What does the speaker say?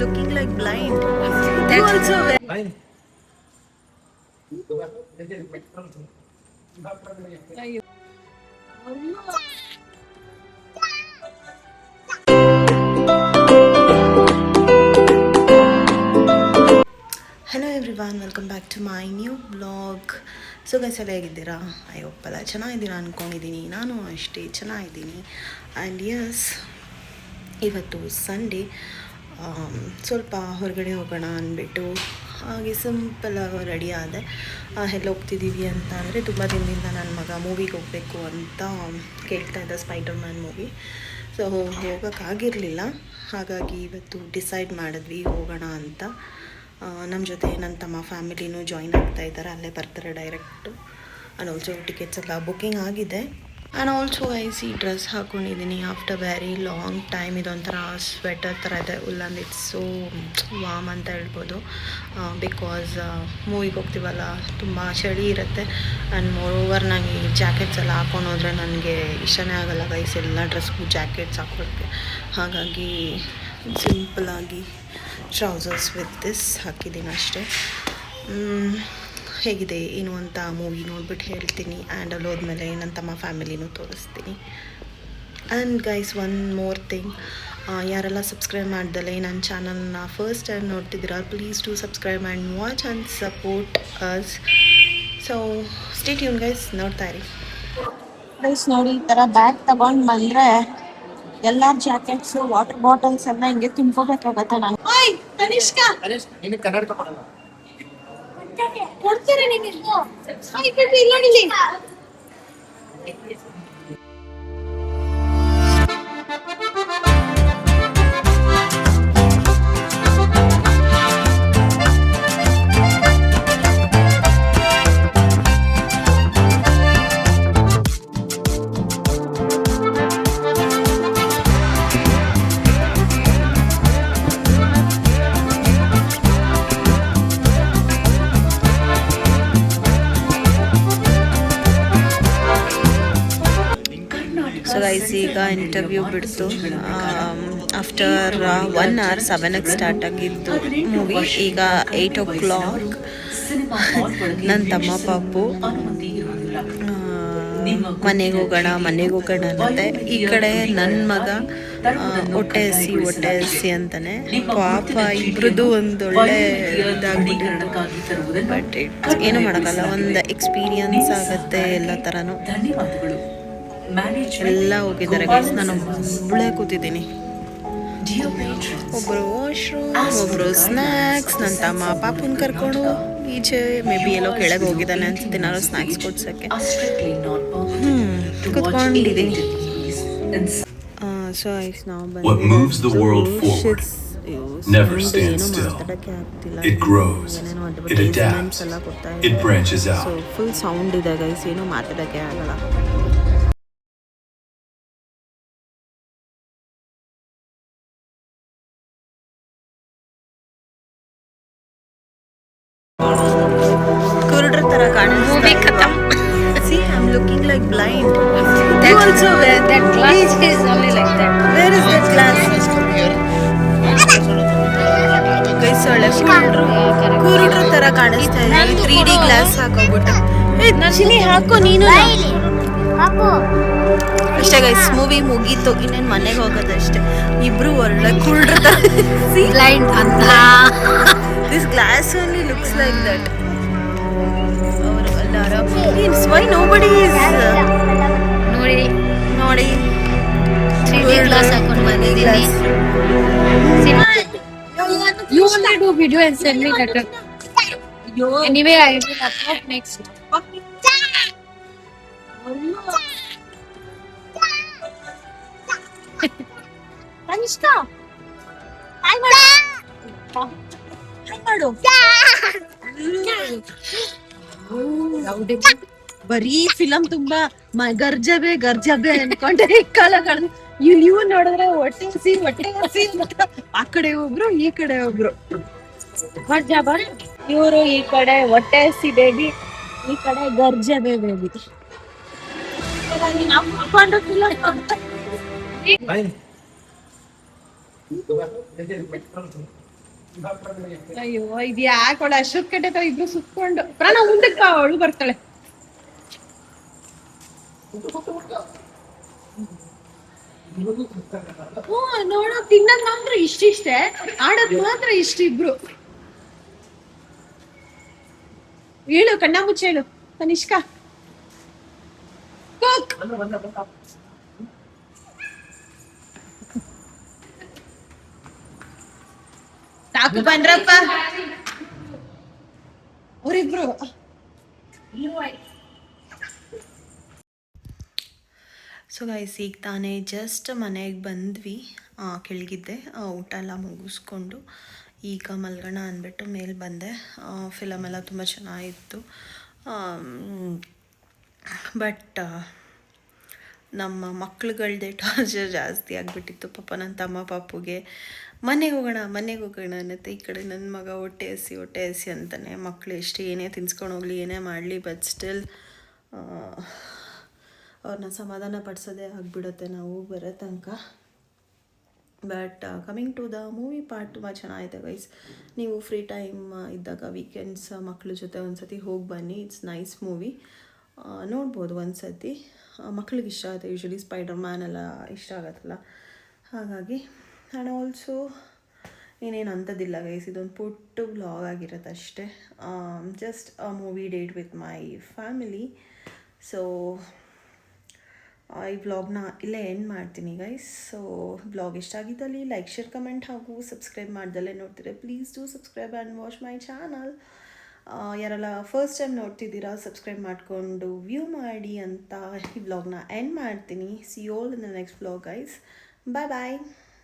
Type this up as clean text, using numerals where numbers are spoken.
looking like blind. You also wear. Hello everyone, welcome back to my new blog. So guys ಎಲ್ಲ ಹೇಗಿದ್ದೀರಾ? I hope ಎಲ್ಲ ಚೆನ್ನಾಗಿದ್ದೀರಾ ಅಂದ್ಕೊಂಡಿದ್ದೀನಿ. ನಾನು ಅಷ್ಟೇ ಚೆನ್ನಾಗಿದ್ದೀನಿ. ಆ್ಯಂಡ್ ಯಸ್, ಇವತ್ತು ಸಂಡೇ, ಸ್ವಲ್ಪ ಹೊರಗಡೆ ಹೋಗೋಣ ಅಂದ್ಬಿಟ್ಟು ಹಾಗೆ ಸಿಂಪಲಾಗಿ ರೆಡಿ ಆದೆ. ಎಲ್ಲ ಹೋಗ್ತಿದ್ದೀವಿ ಅಂತ ಅಂದರೆ, ತುಂಬ ದಿನದಿಂದ ನನ್ನ ಮಗ ಮೂವಿಗೆ ಹೋಗಬೇಕು ಅಂತ ಕೇಳ್ತಾ ಇದ್ದ, ಸ್ಪೈಡರ್ ಮ್ಯಾನ್ ಮೂವಿ. ಸೊ ಹೋಗೋಕ್ಕಾಗಿರಲಿಲ್ಲ, ಹಾಗಾಗಿ ಇವತ್ತು ಡಿಸೈಡ್ ಮಾಡಿದ್ವಿ ಹೋಗೋಣ ಅಂತ. ನಮ್ಮ ಜೊತೆ ನನ್ನ ತಮ್ಮ ಫ್ಯಾಮಿಲಿನೂ ಜಾಯಿನ್ ಆಗ್ತಾ ಇದ್ದಾರೆ, ಅಲ್ಲೇ ಬರ್ತಾರೆ ಡೈರೆಕ್ಟು. ಆ್ಯಂಡ್ ಆಲ್ಸೋ ಟಿಕೆಟ್ಸ್ ಎಲ್ಲ ಬುಕ್ಕಿಂಗ್ ಆಗಿದೆ. ಆ್ಯಂಡ್ ಆಲ್ಸೋ ಐಸಿ ಡ್ರೆಸ್ ಹಾಕ್ಕೊಂಡಿದ್ದೀನಿ ಆಫ್ಟರ್ ವೆರಿ ಲಾಂಗ್ ಟೈಮ್. ಇದೊಂಥರ ಸ್ವೆಟರ್ ಥರ ಇದೆ, ಉಲ್ಲಂದು. ಇಟ್ಸ್ ಸೋ ವಾಮ್ ಅಂತ ಹೇಳ್ಬೋದು. ಬಿಕಾಸ್ ಮೂವಿಗೆ ಹೋಗ್ತೀವಲ್ಲ, ತುಂಬ ಚಳಿ ಇರುತ್ತೆ. ಆ್ಯಂಡ್ ಮೋರೋವರ್ ನನಗೆ ಈ ಜಾಕೆಟ್ಸ್ ಎಲ್ಲ ಹಾಕೊಂಡು ಹೋದರೆ ನನಗೆ ಇಷ್ಟನೇ ಆಗೋಲ್ಲ ಗೈಸ್, ಎಲ್ಲ ಡ್ರೆಸ್ಗೂ ಜಾಕೆಟ್ಸ್ ಹಾಕೊಳ್ಳೋಕ್ಕೆ. ಹಾಗಾಗಿ ಸಿಂಪಲಾಗಿ ಟ್ರೌಸರ್ಸ್ ವಿತ್ ದಿಸ್ ಹಾಕಿದ್ದೀನಿ ಅಷ್ಟೇ. ಹೇಗಿದೆ ಏನು ಅಂತ ಮೂವಿ ನೋಡ್ಬಿಟ್ಟು ಹೇಳ್ತೀನಿ. ಆ್ಯಂಡ್ ಅಲ್ಲಿ ಹೋದ್ಮೇಲೆ ನನ್ನ ತಮ್ಮ ಫ್ಯಾಮಿಲಿನೂ ತೋರಿಸ್ತೀನಿ. And guys, one more thing, ಯಾರೆಲ್ಲ ಸಬ್ಸ್ಕ್ರೈಬ್ ಮಾಡ್ದಲೆ ನನ್ನ ಚಾನಲ್ನ ಫಸ್ಟ್ ಟೈಮ್ ನೋಡ್ತಿದ್ದೀರಾ, please to subscribe and watch and support us. So stay tune guys, ನೋಡ್ತಾ ಇರಿ. ಗೈಸ್ ನೋಡಿ, ಈ ಥರ ಬ್ಯಾಗ್ ತಗೊಂಡು ಬಂದರೆ ಎಲ್ಲ ಜಾಕೆಟ್ಸು, ವಾಟರ್ ಬಾಟಲ್ಸ್ ಎಲ್ಲ ಹಿಂಗೆ ತುಂಬ್ಕೋಬೇಕಾಗತ್ತೆ. ನಾನು ಕೊಡ್ತಾರೆ ನಿಮಗೆ. ಸೊ ಗೈಸ್, ಈಗ ಇಂಟರ್ವ್ಯೂ ಬಿಡ್ತು. ಆಫ್ಟರ್ 1 hour 7ಕ್ಕೆ ಸ್ಟಾರ್ಟ್ ಆಗಿದ್ದು ಮೂವಿ. ಈಗ 8 o'clock. ನನ್ನ ತಮ್ಮ ಪಾಪು ಮನೆಗೆ ಹೋಗೋಣ ಅಂತೆ. ಈ ಕಡೆ ನನ್ನ ಮಗ ಹೊಟ್ಟೆ ಹಸಿ ಅಂತಾನೆ. ಪಾಪ ಇಬ್ರದ್ದು ಒಂದೊಳ್ಳೆ ಇದಾಗ್ಬಿಟ್ಟು, ಬಟ್ ಏನು ಮಾಡೋಕ್ಕಲ್ಲ, ಒಂದು ಎಕ್ಸ್ಪೀರಿಯನ್ಸ್ ಆಗುತ್ತೆ ಎಲ್ಲ ಥರನೂ. ಎಲ್ಲ ಹೋಗಿದ್ದಾರೆ ಗೈಸ್, ನಾನು ಒಬ್ಬಳೇ ಕೂತಿದ್ದೀನಿ. ಒಬ್ಬರು ವಾಶ್ರೂಮ್, ಒಬ್ಬರು ಸ್ನ್ಯಾಕ್ಸ್. ನನ್ನ ತಮ್ಮ ಪಾಪುನ ಕರ್ಕೊಂಡು ಈಚೆ ಮೇ ಬಿ ಎಲ್ಲೋ ಕೆಳಗೆ ಹೋಗಿದ್ದಾನೆ ಅನ್ಸುತ್ತೆ, ನಾನು ಸ್ನ್ಯಾಕ್ಸ್ ಕೊಡ್ಸೋಕ್ಕೆ ಕೂತ್ಕೊಂಡಿದ್ದೀನಿ. ಸೊ ಐಸ್ ನಾವು ಮಾತಾಡೋಕ್ಕೆ ಆಗ್ತಿಲ್ಲ, ಏನೇನೋ ಅಡ್ವರ್ಟೈಸ್ಮೆಂಟ್ಸ್ ಎಲ್ಲ ಕೊಡ್ತಾ ಇದ್ದಾರೆ. ಸೊ ಫುಲ್ ಸೌಂಡ್ ಇದೆ ಗೈಸ್, ಏನೂ ಮಾತಾಡೋಕ್ಕೆ ಆಗಲ್ಲ. ಕುರುಡ್ರ ತರ ಕಾಣಿಸ್ತಾ. See, I'm looking like blind. You also wear that glass. Is only like that. Where is that glass? Guys, ಒಳ್ಳೆ ಕುರುಡ್ರ ತರ ಕಾಣಿಸ್ತಾ ಇದೆ. 3D glass ಹಾಕೋಬಿಟ್ಟು. ಚಿನಿ ಹಾಕೋ ನೀನು. ಅಷ್ಟೇ ಗೈಸ್, ಮೂವಿ ಮುಗೀತು, ಇನ್ನೇನು ಮನೆಗೆ ಹೋಗೋದಷ್ಟೇ. ಇಬ್ರು ಒಳ್ಳೆ ಕುರುಡ್ರ ತರ. ಬ್ಲೈಂಡ್ ಅಂತ. This glass only looks like that. Why nobody is ನೋಡಿ 3D glass ಹಾಕೊಂಡು ಬಂದಿದ್ದೀನಿ. You only do video and send me letter. Anyway, I will upload next. Tanishka, hi ಮಾಡು. ಬರೀ ಫಿಲಂ ತುಂಬಾ ಗರ್ಜಬೆ ಅನ್ಕೊಂಡೆ. ಇವ್ ನೋಡಿದ್ರೆ ಹೊಟ್ಟೆ ಹಸಿ ಆ ಕಡೆ ಒಬ್ರು, ಈ ಕಡೆ ಒಬ್ರು. ಇವರು ಈ ಕಡೆ ಹೊಟ್ಟೆ ಹಸಿ ಬೇಬಿ, ಈ ಕಡೆ ಗರ್ಜಬೆ ಬೇಬಿ. ಅಯ್ಯೋ ಇದು ಯಾಕೆ ಅವಳು ಅಶೋಕ್ ಕಡೆ ಇಬ್ರು ಸುತ್ಕೊಂಡು ಪ್ರಾಣ ಮುಂದಕ್ಕೆ ಬಾ ಅವಳು ಬರ್ತಾಳೆ. ನೋಡೋ ತಿನ್ನೋದ್ ಮಾತ್ರ ಇಷ್ಟಿಷ್ಟೇ, ಆಡೋದ್ ಮಾತ್ರ ಇಷ್ಟಿಬ್ರು. ಹೇಳು ಕಣ್ಣ ಮುಚ್ಚ ಹೇಳು ತನಿಷ್ಕಾ. ಕುಕ್ ಸಾಕು ಬನ್ರಪ್ಪ ಅವರಿಬ್ರು. ಸೊ ಗೈಸ್ ಈಗ ತಾನೇ ಜಸ್ಟ್ ಮನೆಗೆ ಬಂದ್ವಿ, ಕೆಳಗಿದ್ದೆ, ಊಟ ಎಲ್ಲ ಮುಗಿಸ್ಕೊಂಡು ಈಗ ಮಲ್ಗೋಣ ಅಂದ್ಬಿಟ್ಟು ಮೇಲೆ ಬಂದೆ. ಫಿಲಮ್ ಎಲ್ಲ ತುಂಬ ಚೆನ್ನಾಗಿತ್ತು. ಬಟ್ ನಮ್ಮ ಮಕ್ಳುಗಳ್ದೇ ಟಾರ್ಚರ್ ಜಾಸ್ತಿ ಆಗಿಬಿಟ್ಟಿತ್ತು. ಪಾಪ ನನ್ನ ತಮ್ಮ ಪಾಪುಗೆ ಮನೆಗೆ ಹೋಗೋಣ ಅನ್ನತ್ತೆ. ಈ ಕಡೆ ನನ್ನ ಮಗ ಹೊಟ್ಟೆ ಹಸಿ ಅಂತಾನೆ. ಮಕ್ಕಳು ಎಷ್ಟು ಏನೇ ತಿನ್ಸ್ಕೊಂಡು ಹೋಗಲಿ ಏನೇ ಮಾಡಲಿ, ಬಟ್ ಸ್ಟಿಲ್ ಅವ್ರನ್ನ ಸಮಾಧಾನ ಪಡಿಸೋದೇ ಆಗಿಬಿಡುತ್ತೆ ನಾವು ಬರೋ ತನಕ. But coming to the movie part ತುಂಬ ಚೆನ್ನಾಗಿದೆ ಗೈಸ್. ನೀವು ಫ್ರೀ ಟೈಮ್ ಇದ್ದಾಗ ವೀಕೆಂಡ್ಸ್ ಮಕ್ಕಳ ಜೊತೆ ಒಂದು ಸತಿ ಹೋಗಿ ಬನ್ನಿ. ಇಟ್ಸ್ ನೈಸ್ ಮೂವಿ, ನೋಡ್ಬೋದು ಒಂದು ಸತಿ. ಮಕ್ಳಿಗೆ ಇಷ್ಟ ಆಗುತ್ತೆ, ಯೂಶ್ವಲಿ ಸ್ಪೈಡರ್ ಮ್ಯಾನ್ ಎಲ್ಲ ಇಷ್ಟ ಆಗುತ್ತಲ್ಲ, ಹಾಗಾಗಿ. ಆ್ಯಂಡ್ ಆಲ್ಸೋ ಏನೇನು ಅಂಥದ್ದಿಲ್ಲ ಗೈಸ್, ಇದೊಂದು ಪುಟ್ಟ ವ್ಲಾಗ್ ಆಗಿರುತ್ತೆ ಅಷ್ಟೇ. Just a movie date with my family. So ಈ ವ್ಲಾಗ್ನ ಇಲ್ಲೇ ಎಂಡ್ ಮಾಡ್ತೀನಿ ಗೈಸ್. ಸೊ ವ್ಲಾಗ್ ಇಷ್ಟ ಆಗಿದ್ದಲ್ಲಿ ಲೈಕ್, ಶೇರ್, ಕಮೆಂಟ್ ಹಾಗೂ ಸಬ್ಸ್ಕ್ರೈಬ್ ಮಾಡ್ದಲ್ಲೇ ನೋಡ್ತೀರಾ please do subscribe and watch my channel. ಯಾರೆಲ್ಲ ಫಸ್ಟ್ ಟೈಮ್ ನೋಡ್ತಿದ್ದೀರಾ ಸಬ್ಸ್ಕ್ರೈಬ್ ಮಾಡಿಕೊಂಡು ವ್ಯೂ ಮಾಡಿ ಅಂತ ಈ ವ್ಲಾಗ್ನ ಎಂಡ್ ಮಾಡ್ತೀನಿ. See you all in the next vlog guys. Bye bye.